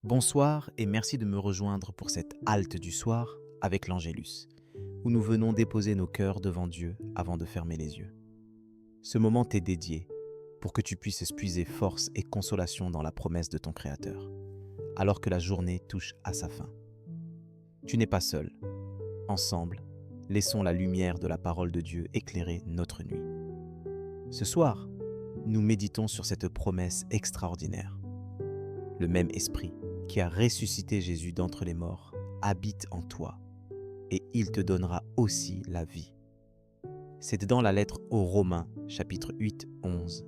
Bonsoir et merci de me rejoindre pour cette halte du soir avec l'Angélus, où nous venons déposer nos cœurs devant Dieu avant de fermer les yeux. Ce moment t'est dédié pour que tu puisses puiser force et consolation dans la promesse de ton Créateur, alors que la journée touche à sa fin. Tu n'es pas seul. Ensemble, laissons la lumière de la parole de Dieu éclairer notre nuit. Ce soir, nous méditons sur cette promesse extraordinaire. Le même esprit qui a ressuscité Jésus d'entre les morts habite en toi et il te donnera aussi la vie. C'est dans la lettre aux Romains, chapitre 8, 11,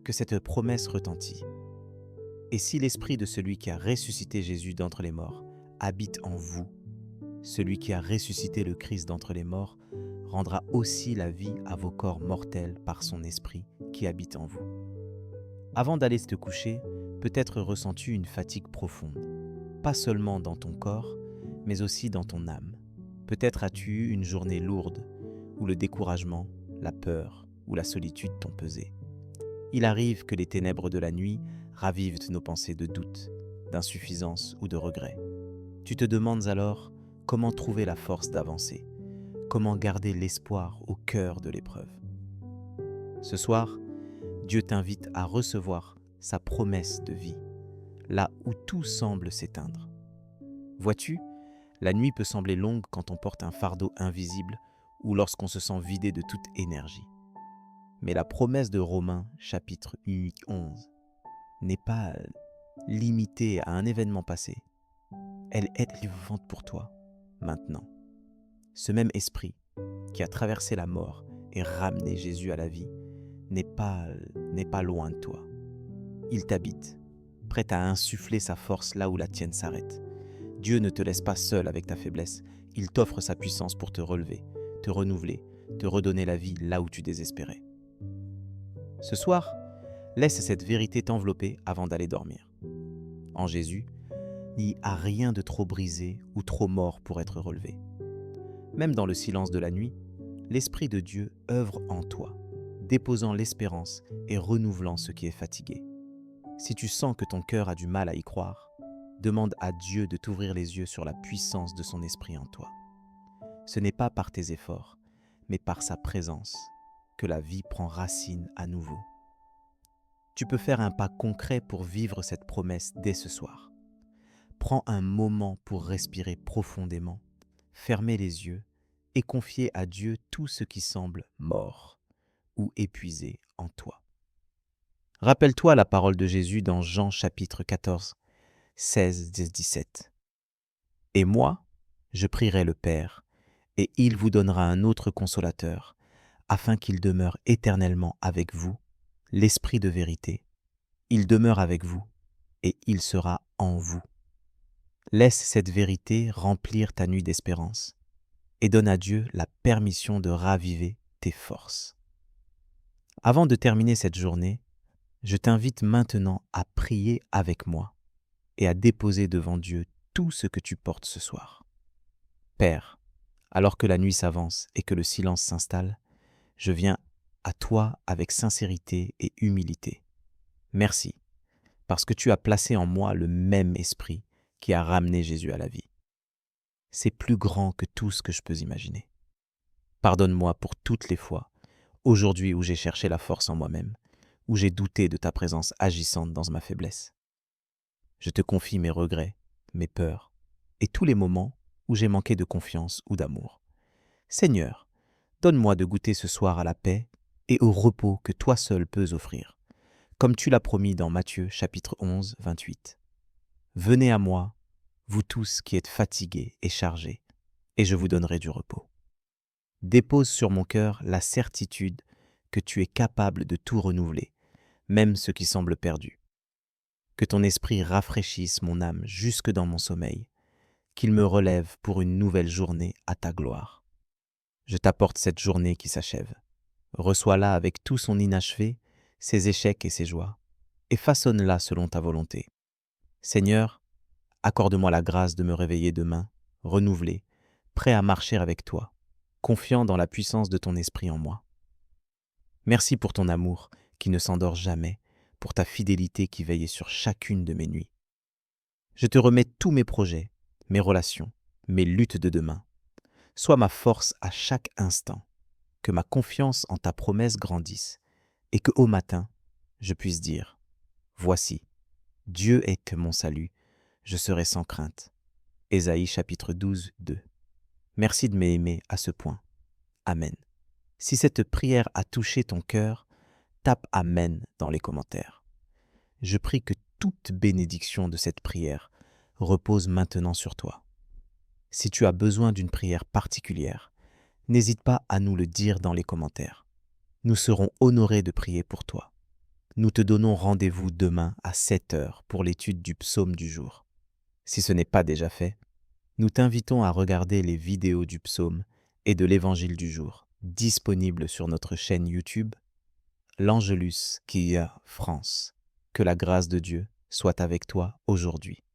que cette promesse retentit. Et si l'esprit de celui qui a ressuscité Jésus d'entre les morts habite en vous, celui qui a ressuscité le Christ d'entre les morts rendra aussi la vie à vos corps mortels par son esprit qui habite en vous. Avant d'aller te coucher, peut-être ressens-tu une fatigue profonde, pas seulement dans ton corps, mais aussi dans ton âme. Peut-être as-tu eu une journée lourde, où le découragement, la peur ou la solitude t'ont pesé. Il arrive que les ténèbres de la nuit ravivent nos pensées de doute, d'insuffisance ou de regret. Tu te demandes alors comment trouver la force d'avancer, comment garder l'espoir au cœur de l'épreuve. Ce soir, Dieu t'invite à recevoir sa promesse de vie, là où tout semble s'éteindre. Vois-tu, la nuit peut sembler longue quand on porte un fardeau invisible ou lorsqu'on se sent vidé de toute énergie. Mais la promesse de Romains, chapitre 8, 11, n'est pas limitée à un événement passé. Elle est vivante pour toi, maintenant. Ce même esprit qui a traversé la mort et ramené Jésus à la vie n'est pas loin de toi. Il t'habite, prêt à insuffler sa force là où la tienne s'arrête. Dieu ne te laisse pas seul avec ta faiblesse, il t'offre sa puissance pour te relever, te renouveler, te redonner la vie là où tu désespérais. Ce soir, laisse cette vérité t'envelopper avant d'aller dormir. En Jésus, il n'y a rien de trop brisé ou trop mort pour être relevé. Même dans le silence de la nuit, l'Esprit de Dieu œuvre en toi, déposant l'espérance et renouvelant ce qui est fatigué. Si tu sens que ton cœur a du mal à y croire, demande à Dieu de t'ouvrir les yeux sur la puissance de son esprit en toi. Ce n'est pas par tes efforts, mais par sa présence que la vie prend racine à nouveau. Tu peux faire un pas concret pour vivre cette promesse dès ce soir. Prends un moment pour respirer profondément, fermer les yeux et confier à Dieu tout ce qui semble mort ou épuisé en toi. Rappelle-toi la parole de Jésus dans Jean chapitre 14, 16-17. « Et moi, je prierai le Père, et il vous donnera un autre consolateur, afin qu'il demeure éternellement avec vous, l'Esprit de vérité. Il demeure avec vous, et il sera en vous. Laisse cette vérité remplir ta nuit d'espérance, et donne à Dieu la permission de raviver tes forces. » Avant de terminer cette journée, je t'invite maintenant à prier avec moi et à déposer devant Dieu tout ce que tu portes ce soir. Père, alors que la nuit s'avance et que le silence s'installe, je viens à toi avec sincérité et humilité. Merci, parce que tu as placé en moi le même esprit qui a ramené Jésus à la vie. C'est plus grand que tout ce que je peux imaginer. Pardonne-moi pour toutes les fois, aujourd'hui où j'ai cherché la force en moi-même, où j'ai douté de ta présence agissante dans ma faiblesse. Je te confie mes regrets, mes peurs et tous les moments où j'ai manqué de confiance ou d'amour. Seigneur, donne-moi de goûter ce soir à la paix et au repos que toi seul peux offrir, comme tu l'as promis dans Matthieu chapitre 11, 28. Venez à moi, vous tous qui êtes fatigués et chargés, et je vous donnerai du repos. Dépose sur mon cœur la certitude que tu es capable de tout renouveler, même ce qui semble perdu. Que ton esprit rafraîchisse mon âme jusque dans mon sommeil, qu'il me relève pour une nouvelle journée à ta gloire. Je t'apporte cette journée qui s'achève. Reçois-la avec tout son inachevé, ses échecs et ses joies, et façonne-la selon ta volonté. Seigneur, accorde-moi la grâce de me réveiller demain, renouvelé, prêt à marcher avec toi, confiant dans la puissance de ton esprit en moi. Merci pour ton amour qui ne s'endort jamais, pour ta fidélité qui veille sur chacune de mes nuits. Je te remets tous mes projets, mes relations, mes luttes de demain. Sois ma force à chaque instant, que ma confiance en ta promesse grandisse, et que au matin, je puisse dire, voici, Dieu est mon salut, je serai sans crainte. Ésaïe chapitre 12, 2. Merci de m'aimer à ce point. Amen. Si cette prière a touché ton cœur, tape Amen dans les commentaires. Je prie que toute bénédiction de cette prière repose maintenant sur toi. Si tu as besoin d'une prière particulière, n'hésite pas à nous le dire dans les commentaires. Nous serons honorés de prier pour toi. Nous te donnons rendez-vous demain à 7 heures pour l'étude du psaume du jour. Si ce n'est pas déjà fait, nous t'invitons à regarder les vidéos du psaume et de l'évangile du jour, disponibles sur notre chaîne YouTube, l'Angelus qui France. Que la grâce de Dieu soit avec toi aujourd'hui.